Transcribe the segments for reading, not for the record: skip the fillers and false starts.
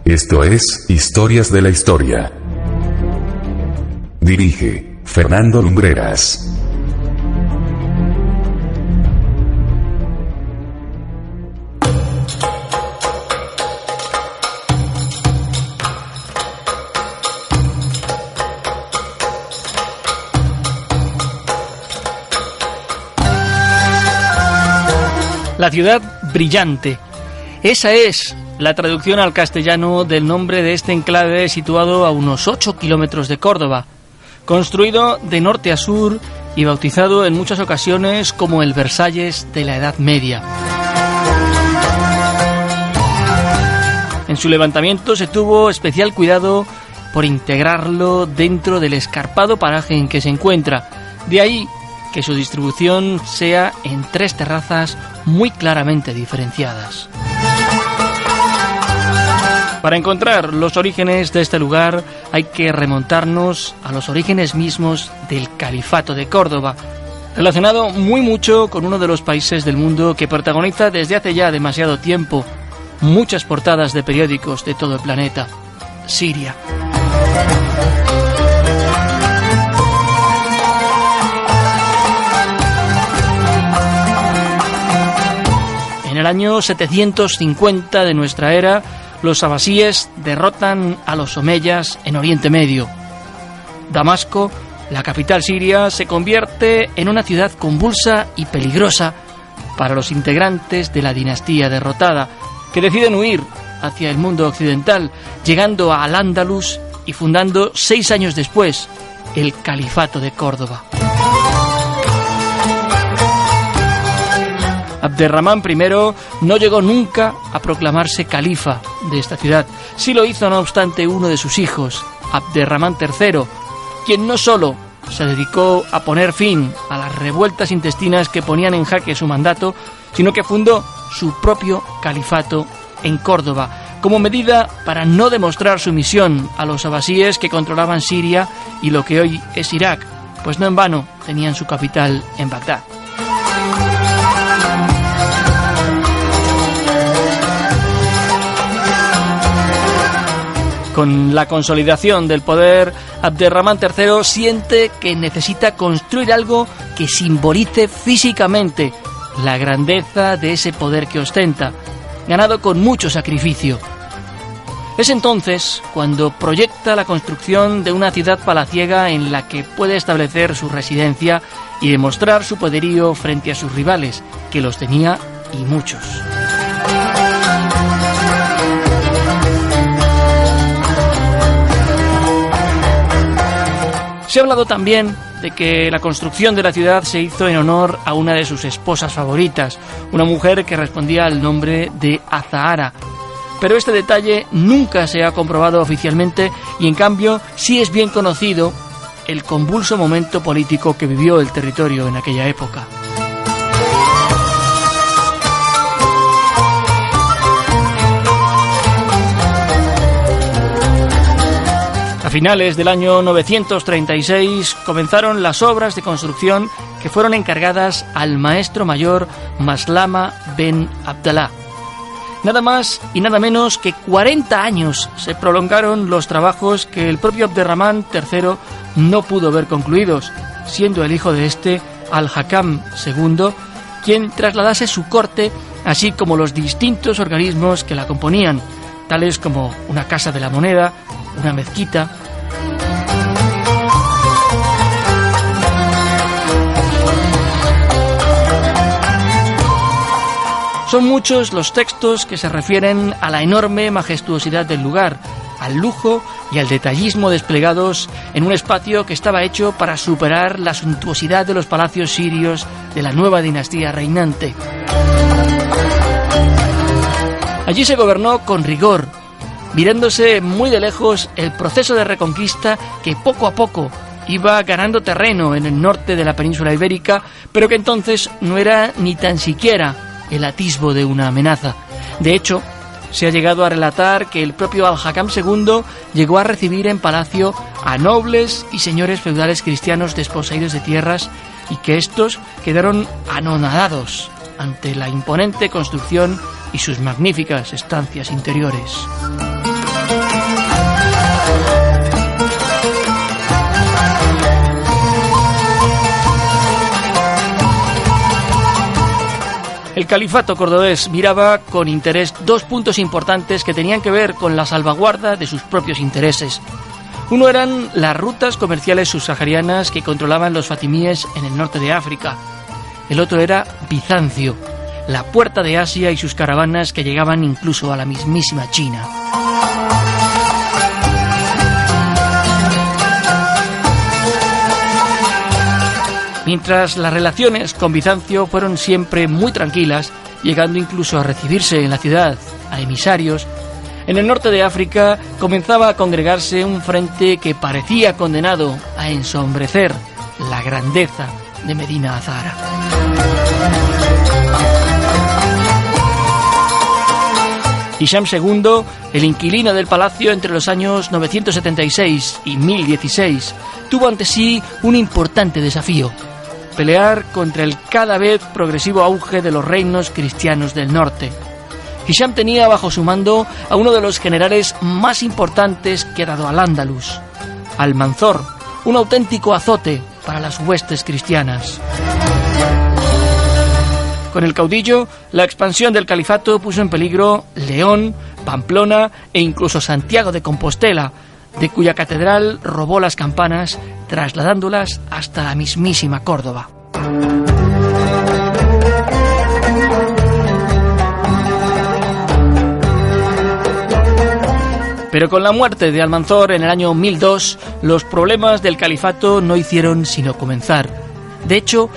Esto es Historias de la Historia. Dirige Fernando Lumbreras. La ciudad brillante. Esa es la traducción al castellano del nombre de este enclave situado a unos 8 kilómetros de Córdoba, construido de norte a sur y bautizado en muchas ocasiones como el Versalles de la Edad Media. En su levantamiento se tuvo especial cuidado por integrarlo dentro del escarpado paraje en que se encuentra. De ahí que su distribución sea en 3 terrazas muy claramente diferenciadas. Para encontrar los orígenes de este lugar hay que remontarnos a los orígenes mismos del Califato de Córdoba, relacionado muy mucho con uno de los países del mundo que protagoniza desde hace ya demasiado tiempo muchas portadas de periódicos de todo el planeta: Siria. En el año 750 de nuestra era, los abasíes derrotan a los omeyas en Oriente Medio. Damasco, la capital siria, se convierte en una ciudad convulsa y peligrosa para los integrantes de la dinastía derrotada, que deciden huir hacia el mundo occidental, llegando a Al-Ándalus y fundando 6 años después el Califato de Córdoba. Abderramán I no llegó nunca a proclamarse califa de esta ciudad. Sí lo hizo, no obstante, uno de sus hijos, Abderramán III, quien no solo se dedicó a poner fin a las revueltas intestinas que ponían en jaque su mandato, sino que fundó su propio califato en Córdoba, como medida para no demostrar sumisión a los abasíes que controlaban Siria y lo que hoy es Irak, pues no en vano tenían su capital en Bagdad. Con la consolidación del poder, Abderramán III siente que necesita construir algo que simbolice físicamente la grandeza de ese poder que ostenta, ganado con mucho sacrificio. Es entonces cuando proyecta la construcción de una ciudad palaciega en la que puede establecer su residencia y demostrar su poderío frente a sus rivales, que los tenía y muchos. Se ha hablado también de que la construcción de la ciudad se hizo en honor a una de sus esposas favoritas, una mujer que respondía al nombre de Azahara. Pero este detalle nunca se ha comprobado oficialmente y en cambio sí es bien conocido el convulso momento político que vivió el territorio en aquella época. A finales del año 936 comenzaron las obras de construcción que fueron encargadas al maestro mayor Maslama ben Abdallah. Nada más y nada menos que 40 años se prolongaron los trabajos que el propio Abderramán III no pudo ver concluidos, siendo el hijo de este, Al-Hakam II, quien trasladase su corte, así como los distintos organismos que la componían, tales como una casa de la moneda, una mezquita. Son muchos los textos que se refieren a la enorme majestuosidad del lugar, al lujo y al detallismo desplegados en un espacio que estaba hecho para superar la suntuosidad de los palacios sirios de la nueva dinastía reinante. Allí se gobernó con rigor, mirándose muy de lejos el proceso de reconquista que poco a poco iba ganando terreno en el norte de la península ibérica, pero que entonces no era ni tan siquiera el atisbo de una amenaza. De hecho, se ha llegado a relatar que el propio Al-Hakam II llegó a recibir en palacio a nobles y señores feudales cristianos desposeídos de tierras y que estos quedaron anonadados ante la imponente construcción y sus magníficas estancias interiores. El califato cordobés miraba con interés dos puntos importantes que tenían que ver con la salvaguarda de sus propios intereses. Uno eran las rutas comerciales subsaharianas que controlaban los fatimíes en el norte de África. El otro era Bizancio, la puerta de Asia y sus caravanas que llegaban incluso a la mismísima China. Mientras las relaciones con Bizancio fueron siempre muy tranquilas, llegando incluso a recibirse en la ciudad a emisarios, en el norte de África comenzaba a congregarse un frente que parecía condenado a ensombrecer la grandeza de Medina Azahara. Hisham II, el inquilino del palacio entre los años 976 y 1016, tuvo ante sí un importante desafío: pelear contra el cada vez progresivo auge de los reinos cristianos del norte. Hisham tenía bajo su mando a uno de los generales más importantes que ha dado al-Ándalus, Almanzor, un auténtico azote para las huestes cristianas. Con el caudillo, la expansión del califato puso en peligro León, Pamplona e incluso Santiago de Compostela, de cuya catedral robó las campanas, trasladándolas hasta la mismísima Córdoba. Pero con la muerte de Almanzor en el año 1002, los problemas del califato no hicieron sino comenzar. De hecho,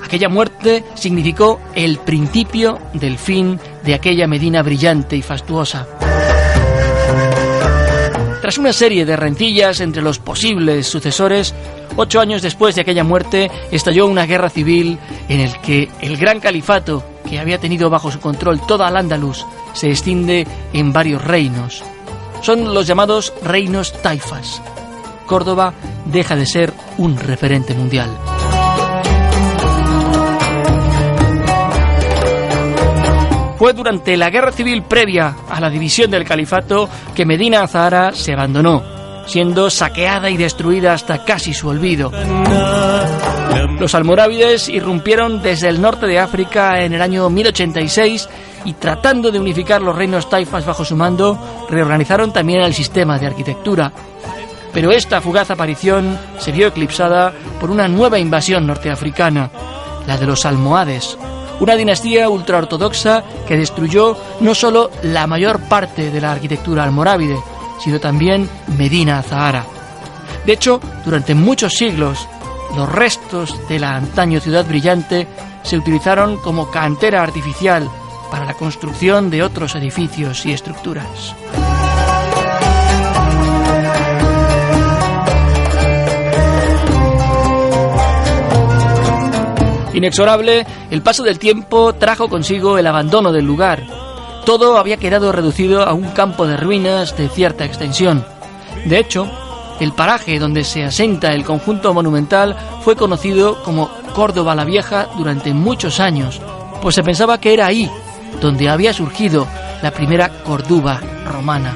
aquella muerte significó el principio del fin de aquella Medina brillante y fastuosa. Tras una serie de rencillas entre los posibles sucesores, 8 años después de aquella muerte estalló una guerra civil en el que el gran califato, que había tenido bajo su control toda Al-Ándalus, se extiende en varios reinos. Son los llamados reinos taifas. Córdoba deja de ser un referente mundial. Fue durante la guerra civil previa a la división del califato que Medina Azahara se abandonó, siendo saqueada y destruida hasta casi su olvido. Los almorávides irrumpieron desde el norte de África en el año 1086 y, tratando de unificar los reinos taifas bajo su mando, reorganizaron también el sistema de arquitectura. Pero esta fugaz aparición se vio eclipsada por una nueva invasión norteafricana, la de los almohades, una dinastía ultraortodoxa que destruyó no solo la mayor parte de la arquitectura almorávide, sino también Medina Azahara. De hecho, durante muchos siglos, los restos de la antaño ciudad brillante se utilizaron como cantera artificial para la construcción de otros edificios y estructuras. Inexorable, el paso del tiempo trajo consigo el abandono del lugar. Todo había quedado reducido a un campo de ruinas de cierta extensión. De hecho, el paraje donde se asenta el conjunto monumental fue conocido como Córdoba la Vieja durante muchos años, pues se pensaba que era ahí donde había surgido la primera Córdoba romana.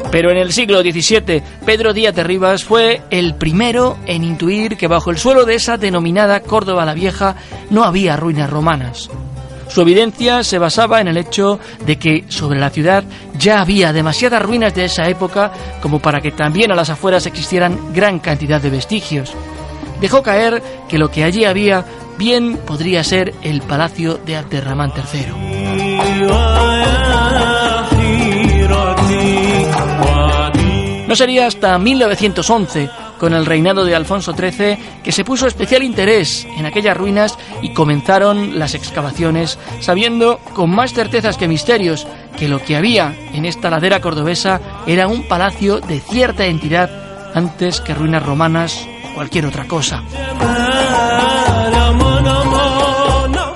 Pero en el siglo XVII, Pedro Díaz de Rivas fue el primero en intuir que bajo el suelo de esa denominada Córdoba la Vieja no había ruinas romanas. Su evidencia se basaba en el hecho de que sobre la ciudad ya había demasiadas ruinas de esa época como para que también a las afueras existieran gran cantidad de vestigios. Dejó caer que lo que allí había bien podría ser el palacio de Abderramán III. No sería hasta 1911, con el reinado de Alfonso XIII, que se puso especial interés en aquellas ruinas y comenzaron las excavaciones, sabiendo con más certezas que misterios que lo que había en esta ladera cordobesa era un palacio de cierta entidad antes que ruinas romanas o cualquier otra cosa.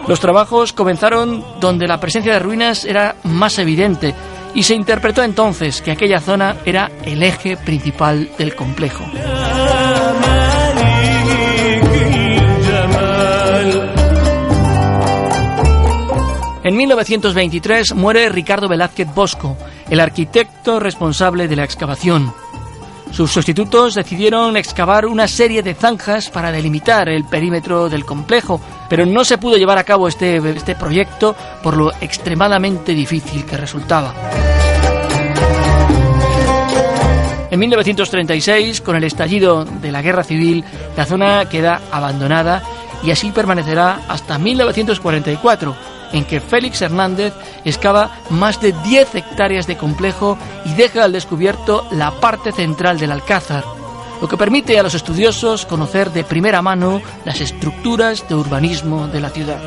Los trabajos comenzaron donde la presencia de ruinas era más evidente, y se interpretó entonces que aquella zona era el eje principal del complejo. En 1923 muere Ricardo Velázquez Bosco, el arquitecto responsable de la excavación. Sus sustitutos decidieron excavar una serie de zanjas para delimitar el perímetro del complejo, pero no se pudo llevar a cabo este proyecto por lo extremadamente difícil que resultaba. En 1936, con el estallido de la Guerra Civil, la zona queda abandonada y así permanecerá hasta 1944, en que Félix Hernández excava más de 10 hectáreas de complejo y deja al descubierto la parte central del Alcázar, lo que permite a los estudiosos conocer de primera mano las estructuras de urbanismo de la ciudad.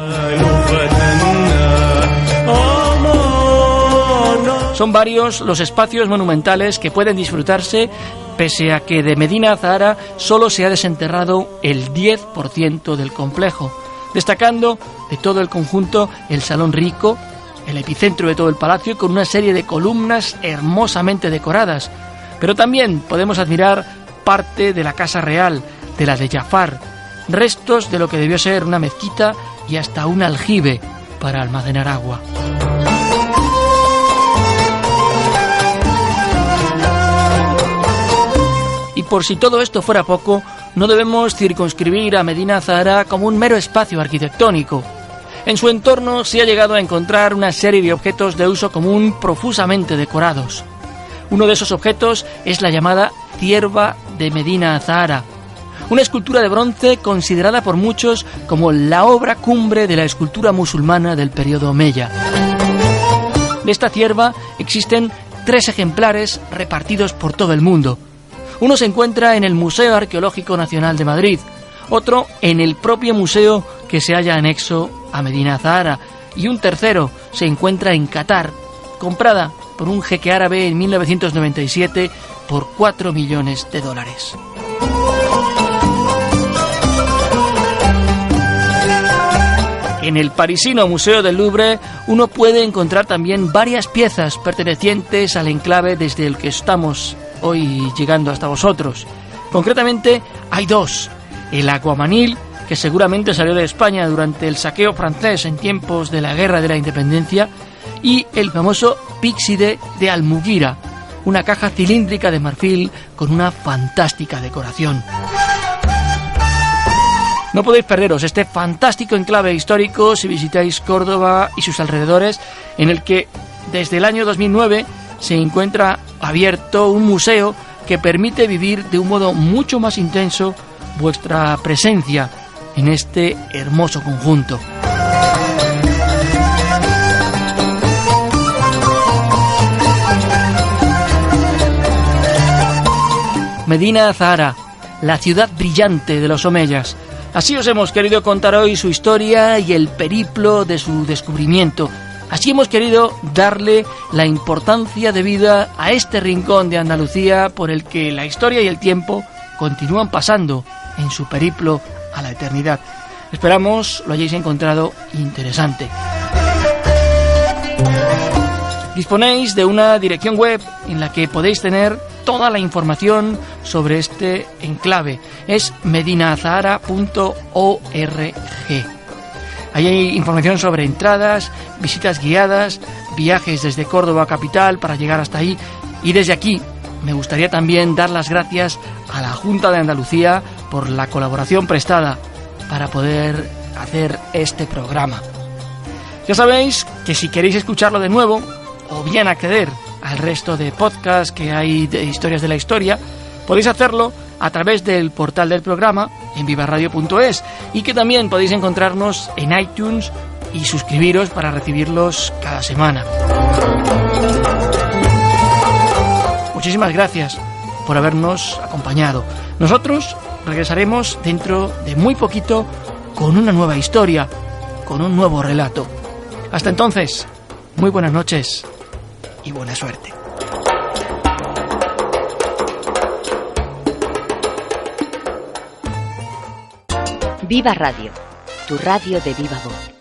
Son varios los espacios monumentales que pueden disfrutarse, pese a que de Medina Azahara solo se ha desenterrado el 10% del complejo, destacando de todo el conjunto el Salón Rico, el epicentro de todo el palacio, con una serie de columnas hermosamente decoradas. Pero también podemos admirar parte de la Casa Real, de la de Jafar, restos de lo que debió ser una mezquita y hasta un aljibe para almacenar agua. Y por si todo esto fuera poco, no debemos circunscribir a Medina Azahara como un mero espacio arquitectónico. En su entorno se ha llegado a encontrar una serie de objetos de uso común profusamente decorados. Uno de esos objetos es la llamada Cierva de Medina Azahara, una escultura de bronce considerada por muchos como la obra cumbre de la escultura musulmana del periodo omeya. De esta cierva existen 3 ejemplares repartidos por todo el mundo. Uno se encuentra en el Museo Arqueológico Nacional de Madrid, otro en el propio museo que se halla anexo a Medina Azahara, y un tercero se encuentra en Qatar, comprada por un jeque árabe en 1997 por $4 millones. En el parisino Museo del Louvre uno puede encontrar también varias piezas pertenecientes al enclave desde el que estamos hoy llegando hasta vosotros. Concretamente hay 2, el aguamanil, que seguramente salió de España durante el saqueo francés en tiempos de la Guerra de la Independencia, y el famoso píxide de Almugira, una caja cilíndrica de marfil con una fantástica decoración. No podéis perderos este fantástico enclave histórico si visitáis Córdoba y sus alrededores, en el que desde el año 2009 se encuentra abierto un museo que permite vivir de un modo mucho más intenso vuestra presencia en este hermoso conjunto. Medina Azahara, la ciudad brillante de los omeyas. Así os hemos querido contar hoy su historia y el periplo de su descubrimiento. Así hemos querido darle la importancia debida a este rincón de Andalucía por el que la historia y el tiempo continúan pasando en su periplo a la eternidad. Esperamos lo hayáis encontrado interesante. Disponéis de una dirección web en la que podéis tener toda la información sobre este enclave. Es medinaazahara.org. Ahí hay información sobre entradas, visitas guiadas, viajes desde Córdoba capital para llegar hasta ahí. Y desde aquí me gustaría también dar las gracias a la Junta de Andalucía por la colaboración prestada para poder hacer este programa. Ya sabéis que si queréis escucharlo de nuevo o bien acceder al resto de podcasts que hay de historias de la historia, podéis hacerlo a través del portal del programa en vivaradio.es, y que también podéis encontrarnos en iTunes y suscribiros para recibirlos cada semana. Muchísimas gracias por habernos acompañado. Nosotros regresaremos dentro de muy poquito con una nueva historia, con un nuevo relato. Hasta entonces, muy buenas noches y buena suerte. Viva Radio, tu radio de viva voz.